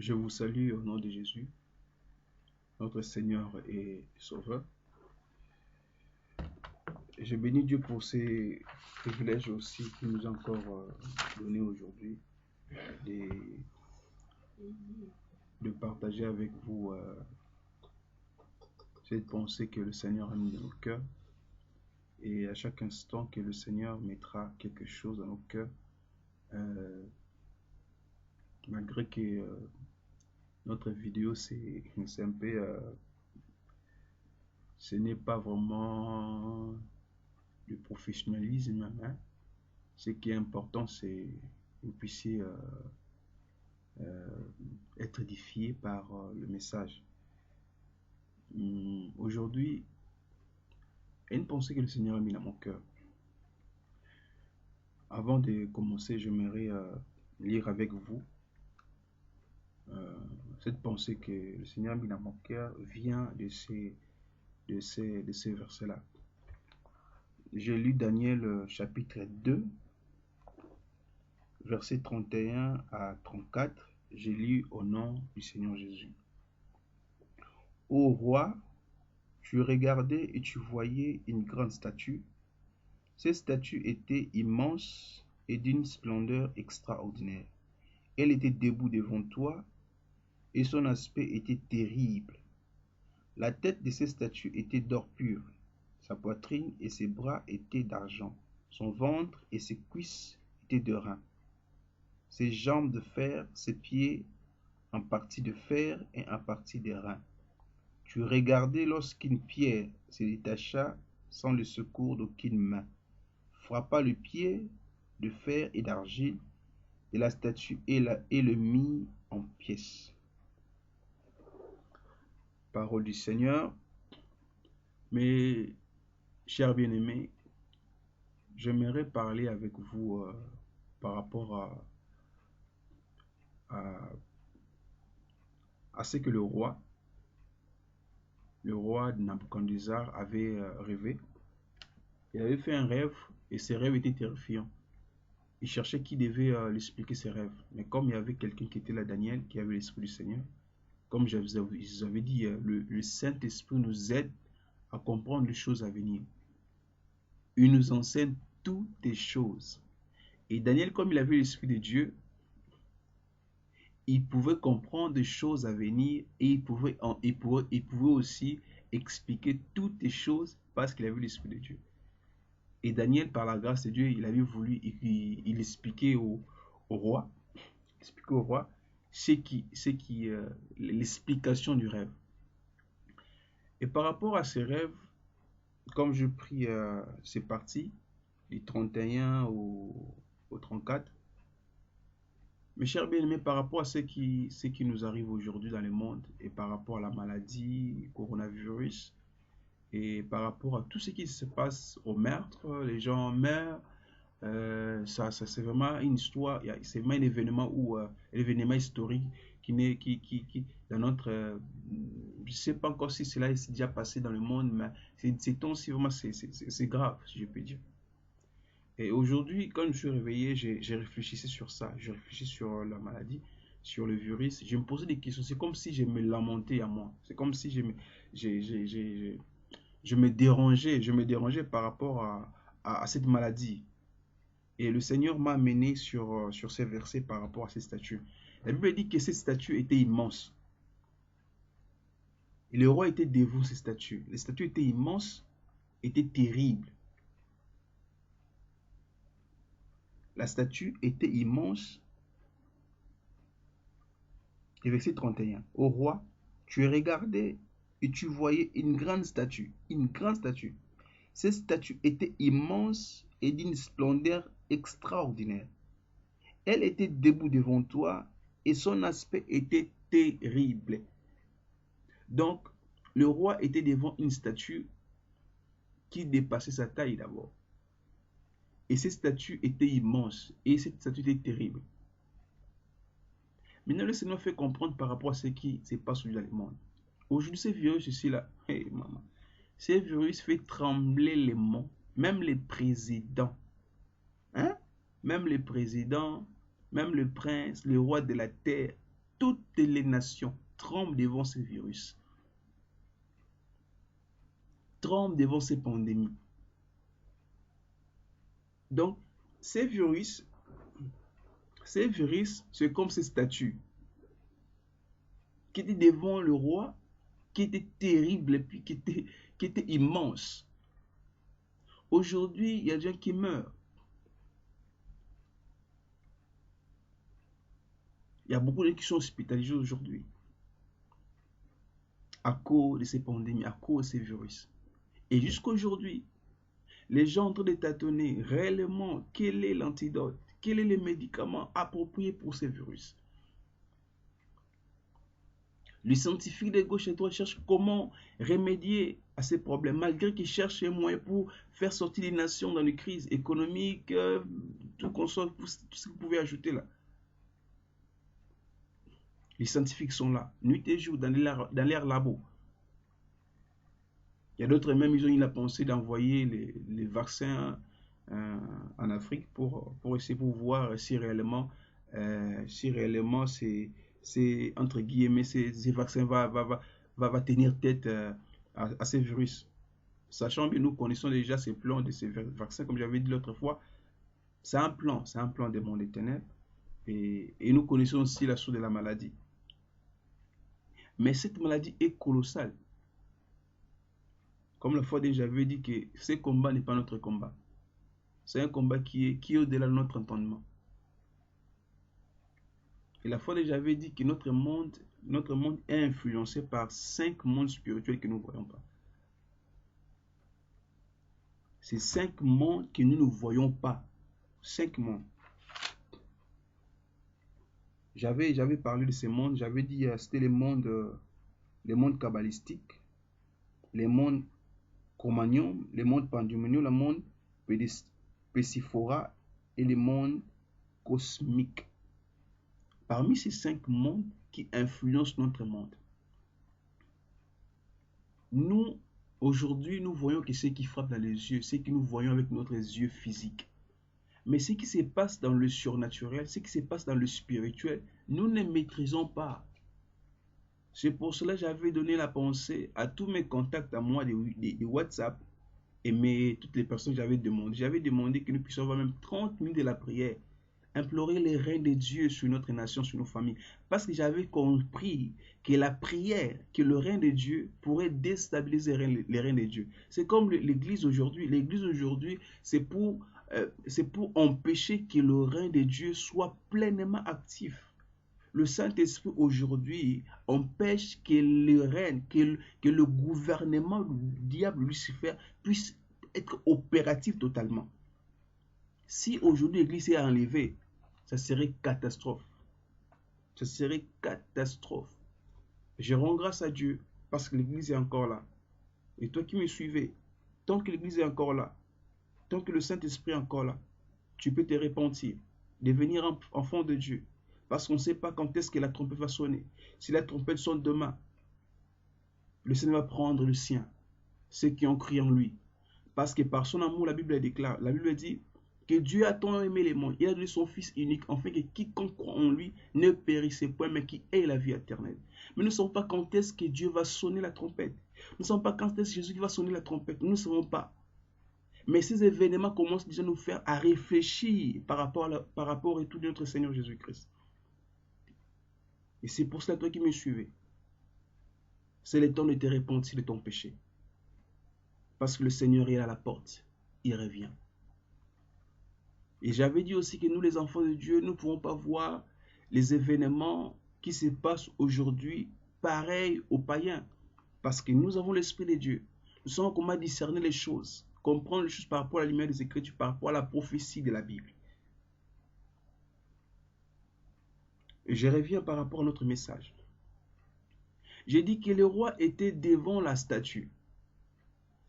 Je vous salue au nom de Jésus, notre Seigneur et Sauveur. Et je bénis Dieu pour ces privilèges aussi qu'il nous a encore donné aujourd'hui de partager avec vous cette pensée que le Seigneur a mis dans nos cœurs. Et à chaque instant que le Seigneur mettra quelque chose dans nos cœurs, malgré que notre vidéo c'est un peu ce n'est pas vraiment du professionnalisme, hein. Ce qui est important, c'est que vous puissiez être édifié par le message. Aujourd'hui, il y a une pensée que le Seigneur a mis dans mon cœur. Avant de commencer, j'aimerais lire avec vous cette pensée que le Seigneur a mis dans mon cœur vient de ces versets-là. J'ai lu Daniel chapitre 2, versets 31 à 34. J'ai lu au nom du Seigneur Jésus. Ô roi, tu regardais et tu voyais une grande statue. Cette statue était immense et d'une splendeur extraordinaire. Elle était debout devant toi et son aspect était terrible. La tête de cette statue était d'or pur. Sa poitrine et ses bras étaient d'argent. Son ventre et ses cuisses étaient de rein. Ses jambes de fer, ses pieds en partie de fer et en partie de rein. Tu regardais lorsqu'une pierre se détacha sans le secours d'aucune main, frappa le pied de fer et d'argile de la statue et le mit en pièces. Parole du Seigneur. Mes chers bien-aimés, j'aimerais parler avec vous par rapport à ce que le roi Nabuchodonosor avait rêvé. Il avait fait un rêve et ses rêves étaient terrifiants. Il cherchait qui devait lui expliquer ses rêves. Mais comme il y avait quelqu'un qui était là, Daniel, qui avait l'Esprit du Seigneur, comme je vous avais dit, le Saint-Esprit nous aide à comprendre les choses à venir. Il nous enseigne toutes les choses. Et Daniel, comme il avait l'Esprit de Dieu, il pouvait comprendre des choses à venir et il pouvait aussi expliquer toutes les choses parce qu'il avait l'Esprit de Dieu. Et Daniel, par la grâce de Dieu, il avait voulu, il expliquait au roi, l'explication du rêve. Et par rapport à ces rêves, comme je pris ces parties, du 31 au 34, mes chers bien-aimés, par rapport à ce qui nous arrive aujourd'hui dans le monde et par rapport à la maladie, coronavirus, et par rapport à tout ce qui se passe au meurtre, les gens meurent, ça c'est vraiment une histoire, c'est vraiment un événement historique qui dans notre, je sais pas encore si cela est déjà passé dans le monde, mais c'est aussi vraiment c'est grave, si je peux dire. Et aujourd'hui, quand je me suis réveillé, j'ai réfléchi sur ça. J'ai réfléchi sur la maladie, sur le virus. Je me posais des questions. C'est comme si je me lamentais à moi. C'est comme si je me dérangeais par rapport à cette maladie. Et le Seigneur m'a amené sur ces versets par rapport à ces statues. La Bible dit que ces statues étaient immenses. Et le roi était devant ces statues. Les statues étaient immenses, étaient terribles. La statue était immense. Et verset 31. Au roi, tu regardais et tu voyais une grande statue. Une grande statue. Cette statue était immense et d'une splendeur extraordinaire. Elle était debout devant toi et son aspect était terrible. Donc, le roi était devant une statue qui dépassait sa taille d'abord. Et cette statue était immense et cette statue était terrible. Maintenant, le Seigneur fait comprendre par rapport à ce qui se passe dans le monde. Aujourd'hui, ce virus ici-là, hey, maman, ce virus fait trembler les mondes, même les présidents. Hein? Même les présidents, même le prince, le roi de la terre, toutes les nations tremblent devant ces virus, tremblent devant ces pandémies. Donc, ces virus, c'est comme ces statues qui étaient devant le roi, qui étaient terribles et puis qui étaient immenses. Aujourd'hui, il y a des gens qui meurent. Il y a beaucoup de gens qui sont hospitalisés aujourd'hui à cause de ces pandémies, à cause de ces virus. Et jusqu'à aujourd'hui, les gens sont en train de tâtonner réellement quel est l'antidote, quel est le médicament approprié pour ces virus. Les scientifiques de gauche et de droite cherchent comment remédier à ces problèmes, malgré qu'ils cherchent un moyen pour faire sortir les nations dans les crises économiques, tout ce que vous pouvez ajouter là. Les scientifiques sont là, nuit et jour, dans leur labo. Il y a d'autres même, ils ont eu la pensée d'envoyer les vaccins en Afrique pour essayer de voir si réellement c'est entre guillemets, ces vaccins va tenir tête à ces virus. Sachant que nous connaissons déjà ces plans de ces vaccins, comme j'avais dit l'autre fois, c'est un plan des mondes éternels. Et nous connaissons aussi la source de la maladie. Mais cette maladie est colossale. Comme la fois déjà j'avais dit que ce combat n'est pas notre combat. C'est un combat qui est au-delà de notre entendement. Et la fois déjà j'avais dit que notre monde est influencé par 5 mondes spirituels que nous ne voyons pas. C'est 5 mondes que nous ne voyons pas. 5 mondes. J'avais parlé de ces mondes, j'avais dit c'était les mondes kabbalistiques, les mondes Cro-Magnon, les mondes Pandemonium, le monde Pesiphora et les mondes cosmiques. Parmi ces 5 mondes qui influencent notre monde, nous, aujourd'hui, nous voyons que ce qui frappe dans les yeux, c'est que nous voyons avec notre yeux physiques. Mais ce qui se passe dans le surnaturel, ce qui se passe dans le spirituel, nous ne maîtrisons pas. C'est pour cela que j'avais donné la pensée à tous mes contacts à moi de WhatsApp et toutes les personnes que j'avais demandé. J'avais demandé que nous puissions avoir même 30 minutes de la prière, implorer les règnes de Dieu sur notre nation, sur nos familles. Parce que j'avais compris que la prière, que le règne de Dieu pourrait déstabiliser les règnes de Dieu. C'est comme l'Église aujourd'hui. L'Église aujourd'hui, c'est pour empêcher que le règne de Dieu soit pleinement actif. Le Saint-Esprit aujourd'hui empêche que le règne, que le gouvernement du diable Lucifer puisse être opératif totalement. Si aujourd'hui l'Église est enlevée, ça serait catastrophe. Ça serait catastrophe. Je rends grâce à Dieu parce que l'Église est encore là. Et toi qui me suivais, tant que l'Église est encore là, tant que le Saint-Esprit est encore là, tu peux te repentir, devenir enfant de Dieu. Parce qu'on ne sait pas quand est-ce que la trompette va sonner. Si la trompette sonne demain, le Seigneur va prendre le sien, ceux qui ont crié en lui. Parce que par son amour, la Bible déclare, la Bible dit que Dieu a tant aimé les mondes, il a donné son Fils unique, afin que quiconque croit en lui ne périsse point, mais qui ait la vie éternelle. Mais nous ne savons pas quand est-ce que Dieu va sonner la trompette. Nous ne savons pas quand est-ce que Jésus va sonner la trompette. Nous ne savons pas. Mais ces événements commencent déjà à nous faire à réfléchir par rapport à tout de notre Seigneur Jésus-Christ. Et c'est pour cela, toi qui me suivais, c'est le temps de te repentir de ton péché. Parce que le Seigneur est à la porte, il revient. Et j'avais dit aussi que nous, les enfants de Dieu, nous ne pouvons pas voir les événements qui se passent aujourd'hui pareils aux païens. Parce que nous avons l'Esprit de Dieu. Nous savons comment discerner les choses, comprendre les choses par rapport à la lumière des Écritures, par rapport à la prophétie de la Bible. Et je reviens par rapport à notre message. J'ai dit que le roi était devant la statue.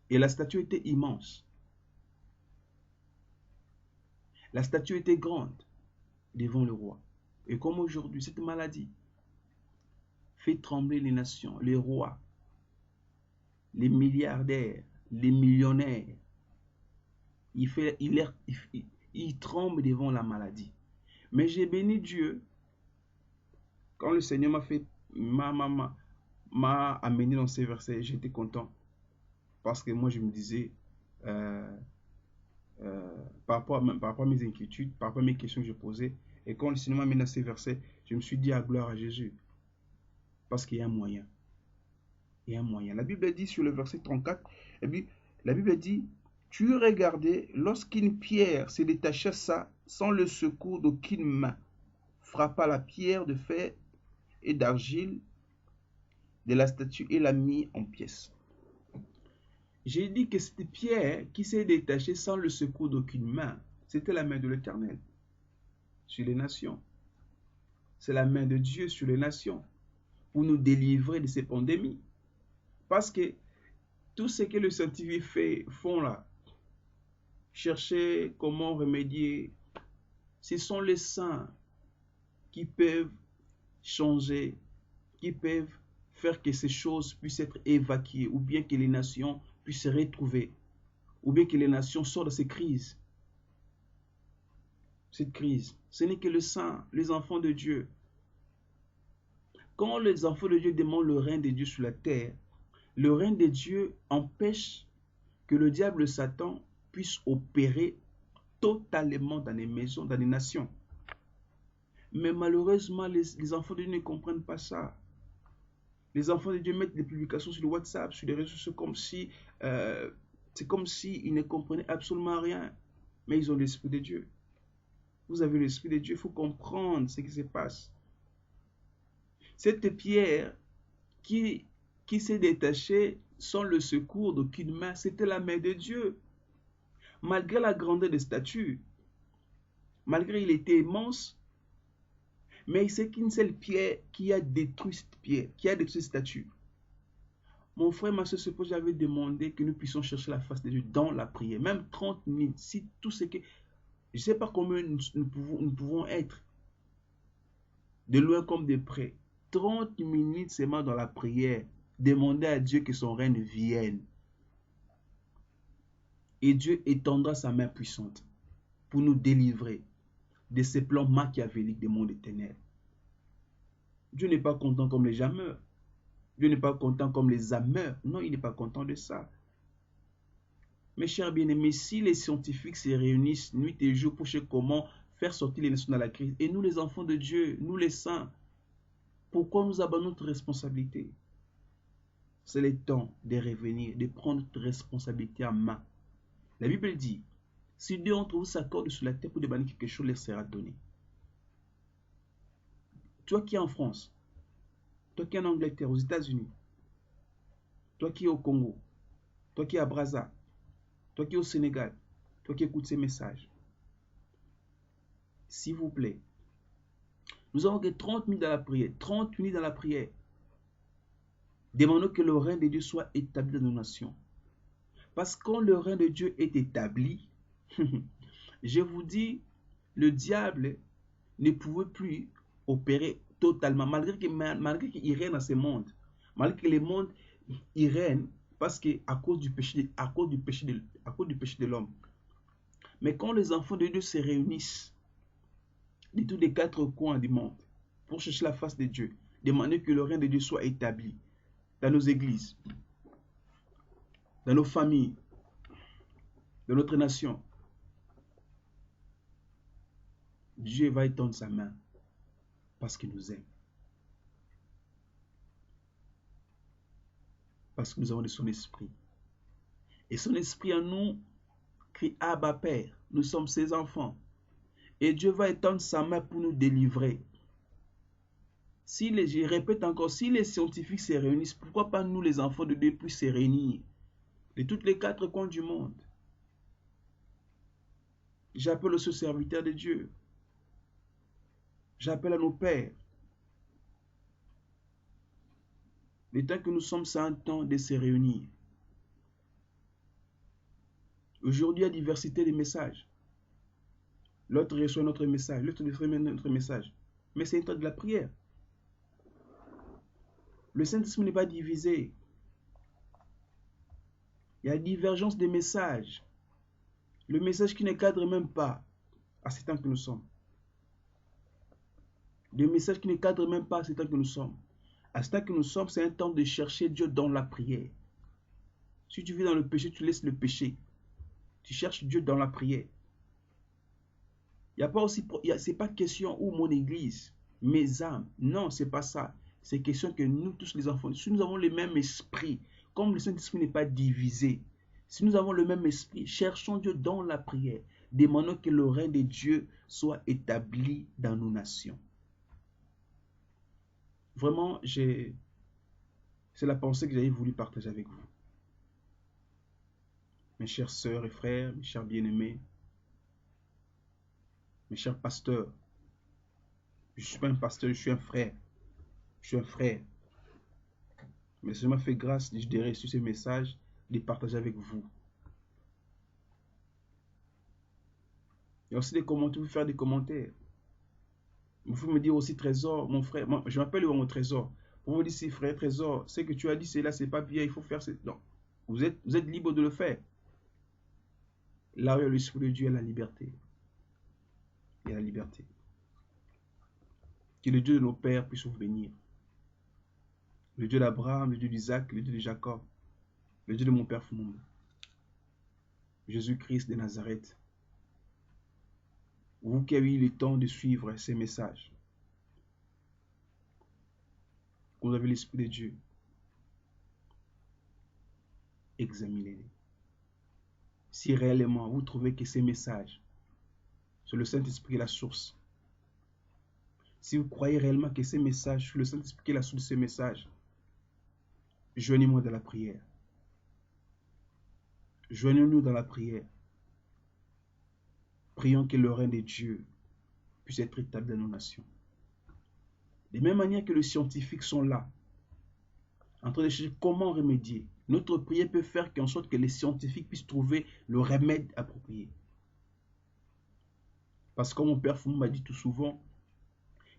Et la statue était immense. La statue était grande devant le roi. Et comme aujourd'hui, cette maladie fait trembler les nations, les rois, les milliardaires, les millionnaires. Il tremble devant la maladie. Mais j'ai béni Dieu Quand le Seigneur m'a amené dans ces versets, j'étais content. Parce que moi, je me disais, par rapport à mes inquiétudes, par rapport à mes questions que je posais, et quand le Seigneur m'a amené dans ces versets, je me suis dit à gloire à Jésus. Parce qu'il y a un moyen. Il y a un moyen. La Bible dit sur le verset 34, et puis, la Bible dit, tu regardais lorsqu'une pierre se détachait ça sans le secours d'aucune main, frappa la pierre de fer et d'argile de la statue et l'a mis en pièces. J'ai dit que cette pierre qui s'est détachée sans le secours d'aucune main, c'était la main de l'Éternel sur les nations. C'est la main de Dieu sur les nations pour nous délivrer de ces pandémies. Parce que tout ce que les scientifiques font là, chercher comment remédier, ce sont les saints qui peuvent changer, qui peuvent faire que ces choses puissent être évacuées, ou bien que les nations puissent se retrouver, ou bien que les nations sortent de ces crises. Cette crise, ce n'est que le saint, les enfants de Dieu. Quand les enfants de Dieu demandent le règne de Dieu sur la terre, le règne de Dieu empêche que le diable Satan puisse opérer totalement dans les maisons, dans les nations. Mais malheureusement, les enfants de Dieu ne comprennent pas ça. Les enfants de Dieu mettent des publications sur le WhatsApp, sur les réseaux sociaux, comme si c'est comme s'ils ne comprenaient absolument rien. Mais ils ont l'Esprit de Dieu. Vous avez l'Esprit de Dieu, il faut comprendre ce qui se passe. Cette pierre qui s'est détachée sans le secours d'aucune main, c'était la main de Dieu. Malgré la grandeur des statues, malgré il était immense, mais c'est qu'une seule pierre qui a détruit cette pierre, qui a détruit cette statue. Mon frère, ma soeur, c'est pour ça que j'avais demandé que nous puissions chercher la face de Dieu dans la prière. Même 30 minutes, si tout ce que... Je ne sais pas combien nous pouvons être, de loin comme de près. 30 minutes seulement dans la prière. Demander à Dieu que son règne vienne. Et Dieu étendra sa main puissante pour nous délivrer de ces plans machiavéliques des mondes éternels. Dieu n'est pas content comme les jameurs. Dieu n'est pas content comme les âmeurs. Non, il n'est pas content de ça. Mes chers bien-aimés, si les scientifiques se réunissent nuit et jour pour chercher comment faire sortir les nations dans la crise, et nous les enfants de Dieu, nous les saints, pourquoi nous abandonnons notre responsabilité? C'est le temps de revenir, de prendre notre responsabilité en main. La Bible dit, si deux d'entre vous s'accordent sur la terre pour demander quelque chose, leur sera donné. Toi qui es en France, toi qui es en Angleterre, aux États-Unis, toi qui es au Congo, toi qui es à Brazza, toi qui es au Sénégal, toi qui écoutes ces messages, s'il vous plaît, nous avons que 30 minutes dans la prière, 30 minutes dans la prière. Demandons que le règne de Dieu soit établi dans nos nations. Parce que quand le règne de Dieu est établi, je vous dis, le diable ne pouvait plus opérer totalement, malgré qu'il règne dans ce monde, malgré que le monde il règne, parce qu'à cause du péché de l'homme. Mais quand les enfants de Dieu se réunissent de tous les quatre coins du monde pour chercher la face de Dieu, demander que le règne de Dieu soit établi dans nos églises, dans nos familles, dans notre nation, Dieu va étendre sa main parce qu'il nous aime. Parce que nous avons de son esprit. Et son esprit en nous crie Abba Père. Nous sommes ses enfants. Et Dieu va étendre sa main pour nous délivrer. Je répète encore, si les scientifiques se réunissent, pourquoi pas nous les enfants de Dieu puissent se réunir de tous les quatre coins du monde? J'appelle ce serviteur de Dieu. J'appelle à nos pères. Le temps que nous sommes, c'est un temps de se réunir. Aujourd'hui, il y a diversité de messages. L'autre reçoit notre message, l'autre reçoit notre message. Mais c'est un temps de la prière. Le Saint-Esprit n'est pas divisé. Il y a divergence des messages. Le message qui ne cadre même pas à ce temps que nous sommes. Des messages qui ne cadrent même pas à cet temps que nous sommes. À cet temps que nous sommes, c'est un temps de chercher Dieu dans la prière. Si tu vis dans le péché, tu laisses le péché. Tu cherches Dieu dans la prière. Il n'y a pas aussi, c'est pas question où mon église, mes âmes. Non, c'est pas ça. C'est question que nous tous les enfants, si nous avons le même esprit, comme le Saint-Esprit n'est pas divisé, si nous avons le même esprit, cherchons Dieu dans la prière. Demandons que le règne de Dieu soit établi dans nos nations. Vraiment, c'est la pensée que j'avais voulu partager avec vous. Mes chères sœurs et frères, mes chers bien-aimés, mes chers pasteurs, je ne suis pas un pasteur, je suis un frère. Je suis un frère. Mais ça m'a fait grâce de reçu ces messages, de les partager avec vous. Il y a aussi des commentaires, vous faire des commentaires. Vous pouvez me dire aussi Trésor, mon frère, moi, je m'appelle mon Trésor. Vous me dites si frère Trésor, ce que tu as dit, c'est là, c'est pas bien, il faut faire. Non, vous êtes libre de le faire. Là où il y a l'Esprit de Dieu, il y a la liberté. Il y a la liberté. Que le Dieu de nos pères puisse vous bénir. Le Dieu d'Abraham, le Dieu d'Isaac, le Dieu de Jacob, le Dieu de mon père Foumoum. Jésus-Christ de Nazareth. Vous qui avez eu le temps de suivre ces messages, vous avez l'Esprit de Dieu, examinez-les. Si réellement vous trouvez que ces messages, c'est le Saint-Esprit qui est la source, si vous croyez réellement que ces messages, c'est le Saint-Esprit qui est la source de ces messages, joignez-moi dans la prière. Joignez-nous dans la prière. Prions que le règne de Dieu puisse être établi dans nos nations. De même manière que les scientifiques sont là, en train de chercher comment remédier, notre prière peut faire en sorte que les scientifiques puissent trouver le remède approprié. Parce que comme mon père Foumoum m'a dit tout souvent,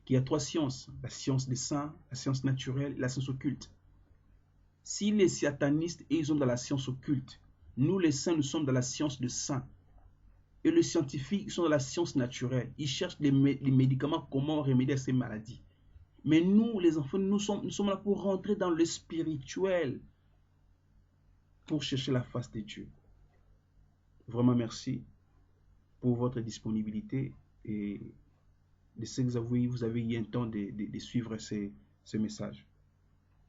qu'il y a 3 sciences, la science des saints, la science naturelle et la science occulte. Si les satanistes, ils sont dans la science occulte, nous les saints, nous sommes dans la science des saints. Et les scientifiques sont dans la science naturelle. Ils cherchent les médicaments, comment remédier à ces maladies. Mais nous, les enfants, nous sommes là pour rentrer dans le spirituel, pour chercher la face de Dieu. Vraiment merci pour votre disponibilité et de ce que vous avez eu un temps de suivre ces messages.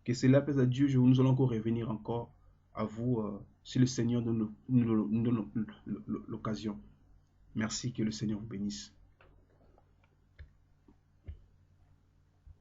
Que cela plaise à Dieu, nous allons encore revenir encore à vous si le Seigneur nous donne l'occasion. Merci, que le Seigneur vous bénisse.